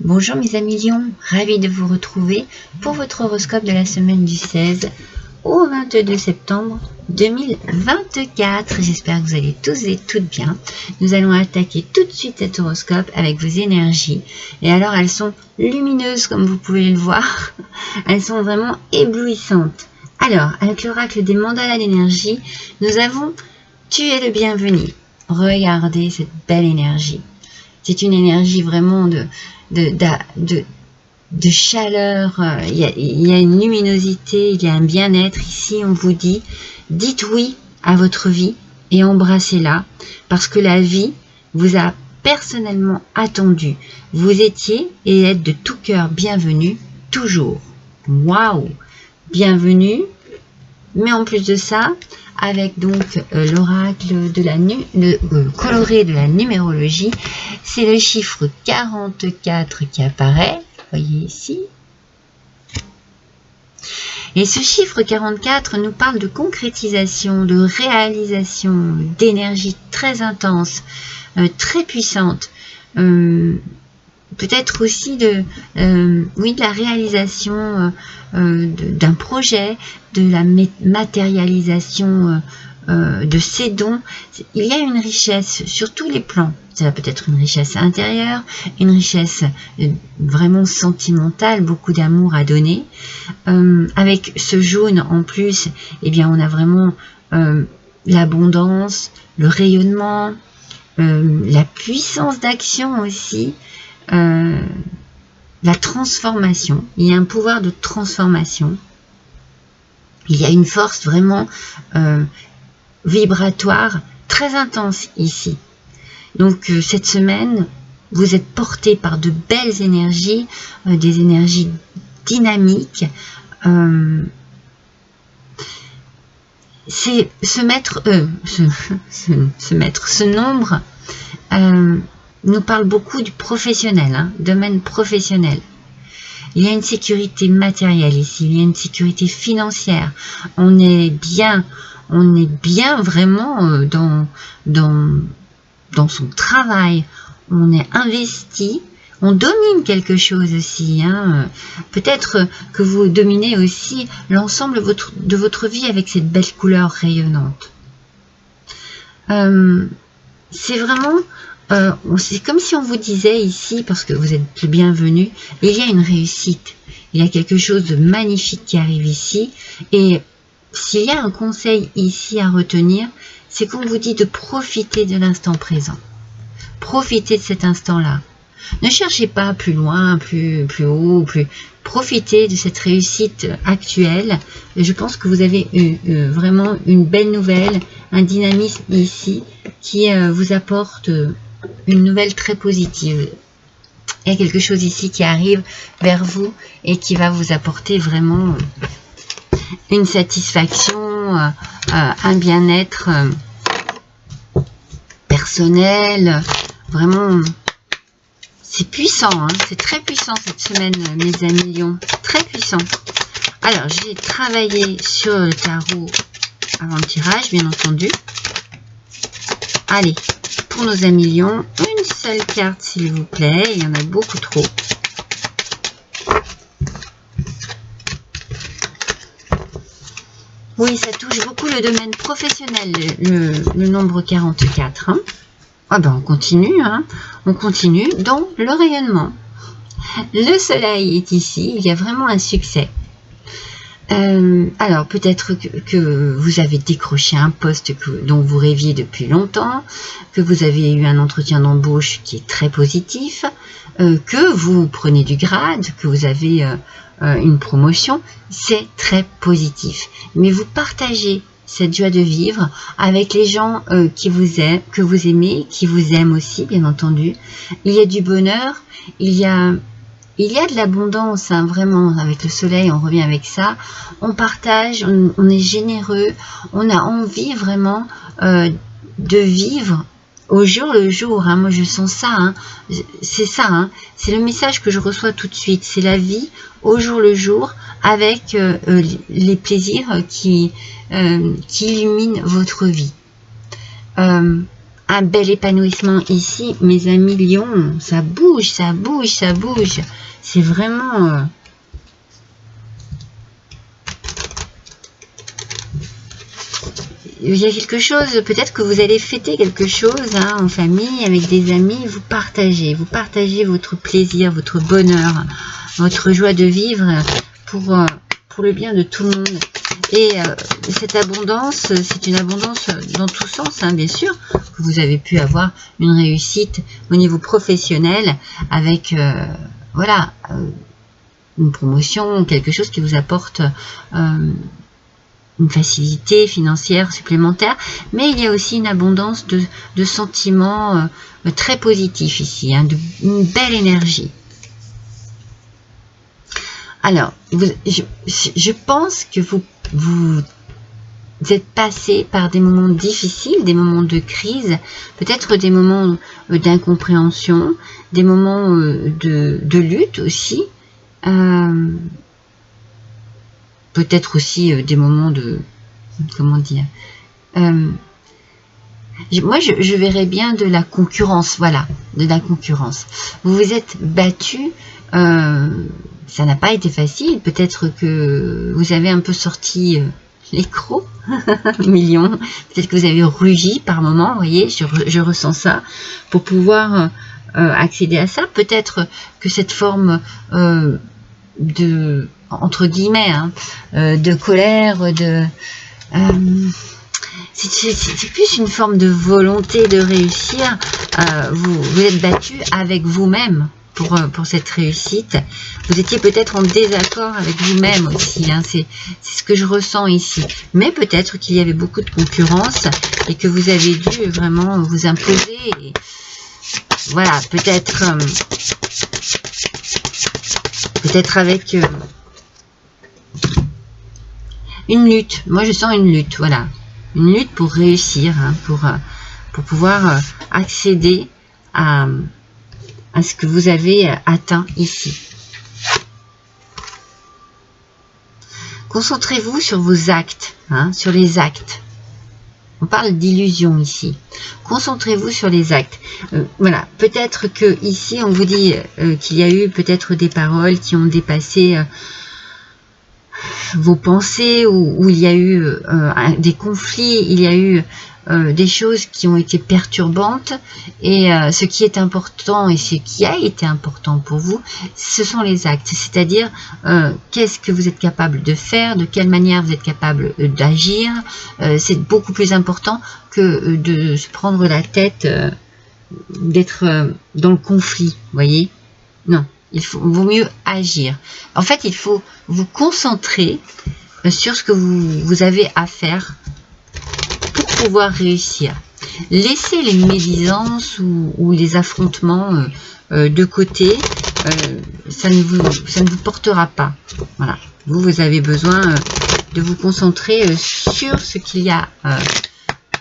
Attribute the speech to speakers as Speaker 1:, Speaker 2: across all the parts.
Speaker 1: Bonjour mes amis Lions, ravi de vous retrouver pour votre horoscope de la semaine du 16 au 22 septembre 2024. J'espère que vous allez tous et toutes bien. Nous allons attaquer tout de suite cet horoscope avec vos énergies. Et alors elles sont lumineuses comme vous pouvez le voir. Elles sont vraiment éblouissantes. Alors, avec l'oracle des mandalas d'énergie, nous avons « Tu es le bienvenu ». Regardez cette belle énergie. C'est une énergie vraiment de chaleur, il y a une luminosité, il y a un bien-être. Ici, on vous dit, dites oui à votre vie et embrassez-la, parce que la vie vous a personnellement attendu. Vous étiez et êtes de tout cœur bienvenue, toujours. Waouh! Bienvenue, mais en plus de ça, avec donc l'oracle de le coloré de la numérologie, c'est le chiffre 44 qui apparaît, vous voyez ici. Et ce chiffre 44 nous parle de concrétisation, de réalisation, d'énergie très intense, très puissante. Peut-être aussi de la réalisation d'un projet, de la matérialisation de ses dons. Il y a une richesse sur tous les plans. Ça peut être une richesse intérieure, une richesse vraiment sentimentale, beaucoup d'amour à donner. Avec ce jaune en plus, eh bien, on a vraiment l'abondance, le rayonnement, la puissance d'action aussi. La transformation, il y a un pouvoir de transformation, il y a une force vraiment vibratoire très intense ici. Donc cette semaine, vous êtes porté par de belles énergies, des énergies dynamiques. C'est ce nombre nous parle beaucoup du professionnel, domaine professionnel. Il y a une sécurité matérielle ici, il y a une sécurité financière. On est bien vraiment dans son travail. On est investi, on domine quelque chose aussi. Peut-être que vous dominez aussi l'ensemble de votre vie avec cette belle couleur rayonnante. C'est vraiment... c'est comme si on vous disait ici, parce que vous êtes le bienvenu, il y a une réussite, il y a quelque chose de magnifique qui arrive ici, et s'il y a un conseil ici à retenir, c'est qu'on vous dit de profiter de l'instant présent, profitez de cet instant-là, ne cherchez pas plus loin, plus haut, profitez de cette réussite actuelle. Et je pense que vous avez eu vraiment une belle nouvelle, un dynamisme ici qui vous apporte une nouvelle très positive. Il y a quelque chose ici qui arrive vers vous et qui va vous apporter vraiment une satisfaction, un bien-être personnel. Vraiment, c'est puissant, c'est très puissant cette semaine, mes amis Lions. Très puissant. Alors, j'ai travaillé sur le tarot avant le tirage, bien entendu. Allez, pour nos amis Lions, une seule carte s'il vous plaît, il y en a beaucoup trop. Oui, ça touche beaucoup le domaine professionnel, le nombre 44. Ah ben on continue, on continue dans le rayonnement. Le soleil est ici, il y a vraiment un succès. Alors peut-être que vous avez décroché un poste dont vous rêviez depuis longtemps, que vous avez eu un entretien d'embauche qui est très positif, que vous prenez du grade, que vous avez une promotion, c'est très positif. Mais vous partagez cette joie de vivre avec les gens que vous aimez, qui vous aiment aussi, bien entendu. Il y a du bonheur, il y a de l'abondance, vraiment, avec le soleil, on revient avec ça. On partage, on est généreux, on a envie vraiment de vivre au jour le jour. Moi, je sens ça. C'est ça. C'est le message que je reçois tout de suite. C'est la vie au jour le jour avec les plaisirs qui illuminent votre vie. un bel épanouissement ici, mes amis lions. Ça bouge, ça bouge, ça bouge. C'est vraiment... il y a quelque chose, peut-être que vous allez fêter quelque chose hein, en famille, avec des amis, vous partagez votre plaisir, votre bonheur, votre joie de vivre pour le bien de tout le monde. Et cette abondance, c'est une abondance dans tous sens, hein, bien sûr, que vous avez pu avoir une réussite au niveau professionnel avec, voilà, une promotion, quelque chose qui vous apporte une facilité financière supplémentaire, mais il y a aussi une abondance de sentiments très positifs ici, hein, une belle énergie. Alors, je pense que vous êtes passé par des moments difficiles, des moments de crise, peut-être des moments d'incompréhension, des moments de lutte aussi, peut-être aussi des moments de... Comment dire moi, je verrais bien de la concurrence, voilà, de la concurrence. Vous vous êtes battu, ça n'a pas été facile, peut-être que vous avez un peu sorti les crocs, millions, peut-être que vous avez rugi par moment, vous voyez, je ressens ça, pour pouvoir accéder à ça. Peut-être que cette forme de, entre guillemets, hein, de colère, c'est plus une forme de volonté de réussir. Vous êtes battu avec vous-même pour cette réussite. Vous étiez peut-être en désaccord avec vous-même aussi. Hein, c'est ce que je ressens ici. Mais peut-être qu'il y avait beaucoup de concurrence et que vous avez dû vraiment vous imposer. Et voilà, peut-être avec une lutte. Moi, je sens une lutte, voilà. Une lutte pour réussir, hein, pour pouvoir accéder à ce que vous avez atteint ici. Concentrez-vous sur vos actes, hein, sur les actes. On parle d'illusion ici. Concentrez-vous sur les actes. Voilà, peut-être que ici on vous dit qu'il y a eu peut-être des paroles qui ont dépassé vos pensées, où il y a eu des conflits, il y a eu des choses qui ont été perturbantes, et ce qui est important et ce qui a été important pour vous, ce sont les actes, c'est-à-dire qu'est-ce que vous êtes capable de faire, de quelle manière vous êtes capable d'agir. C'est beaucoup plus important que de se prendre la tête, d'être dans le conflit, vous voyez. Non, vaut mieux agir. En fait, il faut vous concentrer sur ce que vous avez à faire pour pouvoir réussir. Laissez les médisances ou les affrontements de côté. Ça ne vous portera pas. Voilà. Vous avez besoin de vous concentrer sur ce qu'il y a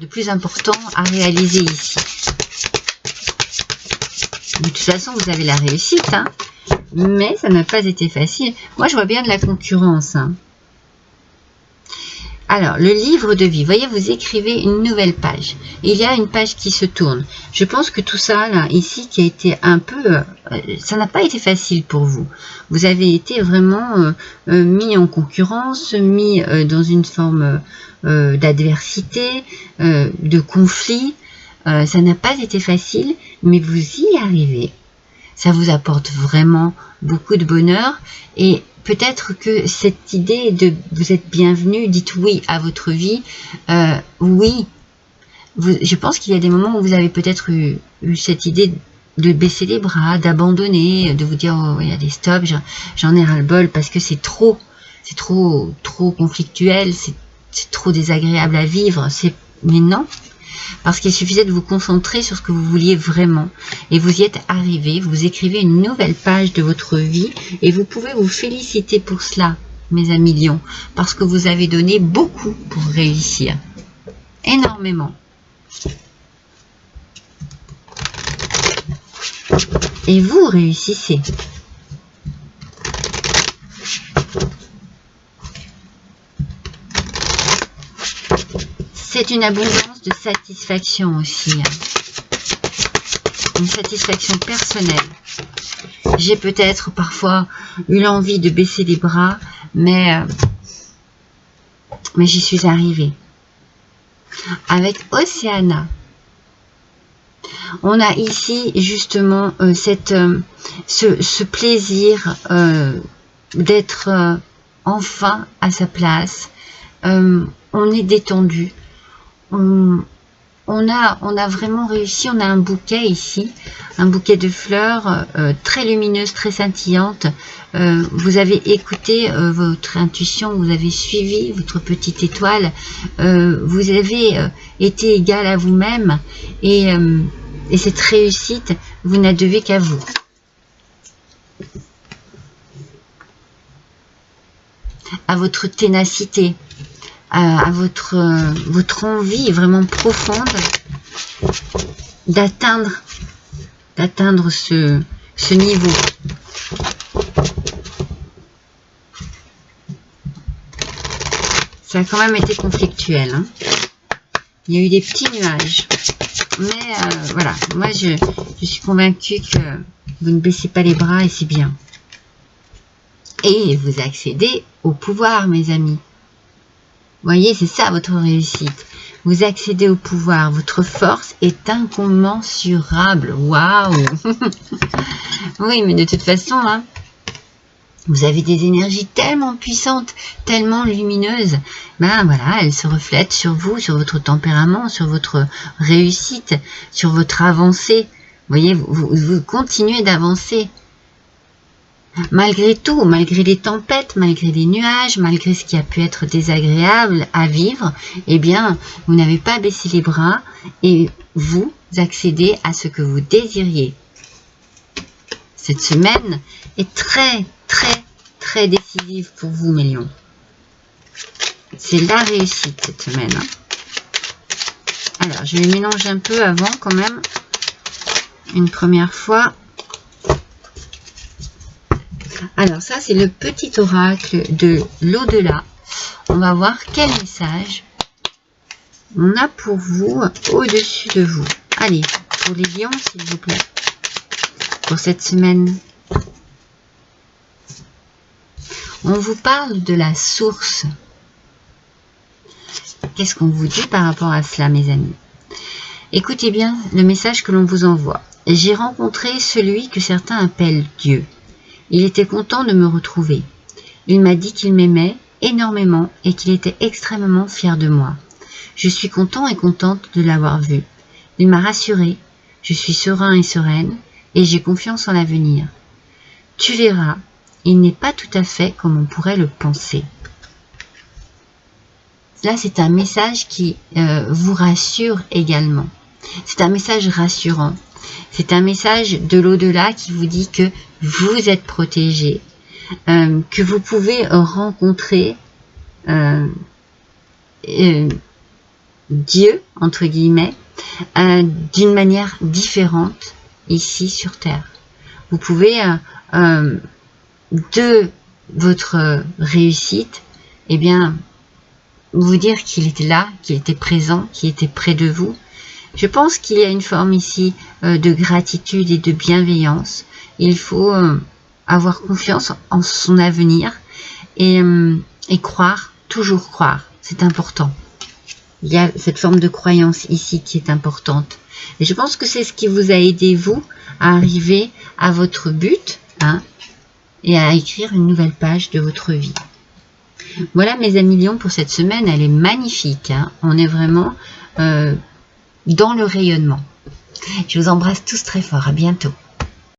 Speaker 1: de plus important à réaliser ici. De toute façon, vous avez la réussite, hein, mais ça n'a pas été facile. Moi, je vois bien de la concurrence. Hein. Alors, le livre de vie. Voyez, vous écrivez une nouvelle page. Il y a une page qui se tourne. Je pense que tout ça, là, ici, qui a été un peu... ça n'a pas été facile pour vous. Vous avez été vraiment mis en concurrence, mis dans une forme d'adversité, de conflit. Ça n'a pas été facile, mais vous y arrivez. Ça vous apporte vraiment beaucoup de bonheur, et peut-être que cette idée de vous êtes bienvenu, dites oui à votre vie, oui. Je pense qu'il y a des moments où vous avez peut-être eu cette idée de baisser les bras, d'abandonner, de vous dire oh, il y a des stops, j'en ai ras-le-bol parce que c'est trop conflictuel, c'est trop désagréable à vivre. Mais non. Parce qu'il suffisait de vous concentrer sur ce que vous vouliez vraiment. Et vous y êtes arrivé, vous écrivez une nouvelle page de votre vie, et vous pouvez vous féliciter pour cela, mes amis lions, parce que vous avez donné beaucoup pour réussir. Énormément. Et vous réussissez. C'est une abondance de satisfaction aussi. Hein. une satisfaction personnelle. J'ai peut-être parfois eu l'envie de baisser les bras, mais j'y suis arrivée. Avec Océana, on a ici justement ce plaisir d'être enfin à sa place. On est détendu. On a vraiment réussi. On a un bouquet ici, un bouquet de fleurs très lumineuses, très scintillantes. Vous avez écouté votre intuition, vous avez suivi votre petite étoile, vous avez été égal à vous-même et cette réussite, vous n'en devez qu'à vous. À votre ténacité, à votre envie vraiment profonde d'atteindre ce niveau. Ça a quand même été conflictuel, hein. Il y a eu des petits nuages. Mais voilà, moi je suis convaincue que vous ne baissez pas les bras et c'est bien. Et vous accédez au pouvoir, mes amis. Vous voyez, c'est ça votre réussite. Vous accédez au pouvoir. Votre force est incommensurable. Waouh. Oui, mais de toute façon, hein, vous avez des énergies tellement puissantes, tellement lumineuses. Ben voilà, elles se reflètent sur vous, sur votre tempérament, sur votre réussite, sur votre avancée. Vous voyez, vous continuez d'avancer. Malgré tout, malgré les tempêtes, malgré les nuages, malgré ce qui a pu être désagréable à vivre, eh bien, vous n'avez pas baissé les bras et vous accédez à ce que vous désiriez. Cette semaine est très, très, très décisive pour vous, mes lions. C'est la réussite cette semaine. Alors, je vais mélanger un peu avant quand même. Une première fois. Alors ça, c'est le petit oracle de l'au-delà. On va voir quel message on a pour vous au-dessus de vous. Allez, pour les lions, s'il vous plaît. Pour cette semaine. On vous parle de la source. Qu'est-ce qu'on vous dit par rapport à cela, mes amis? Écoutez bien le message que l'on vous envoie. J'ai rencontré celui que certains appellent Dieu. Il était content de me retrouver. Il m'a dit qu'il m'aimait énormément et qu'il était extrêmement fier de moi. Je suis content et contente de l'avoir vu. Il m'a rassurée. Je suis serein et sereine et j'ai confiance en l'avenir. Tu verras, il n'est pas tout à fait comme on pourrait le penser. Là, c'est un message qui vous rassure également. C'est un message rassurant. C'est un message de l'au-delà qui vous dit que vous êtes protégé, que vous pouvez rencontrer Dieu, entre guillemets, d'une manière différente ici sur Terre. Vous pouvez, de votre réussite, eh bien, vous dire qu'il était là, qu'il était présent, qu'il était près de vous. Je pense qu'il y a une forme ici de gratitude et de bienveillance. Il faut avoir confiance en son avenir et croire, toujours croire. C'est important. Il y a cette forme de croyance ici qui est importante. Et je pense que c'est ce qui vous a aidé, vous, à arriver à votre but, hein, et à écrire une nouvelle page de votre vie. Voilà, mes amis lions, pour cette semaine. Elle est magnifique, hein. On est vraiment dans le rayonnement. Je vous embrasse tous très fort. À bientôt.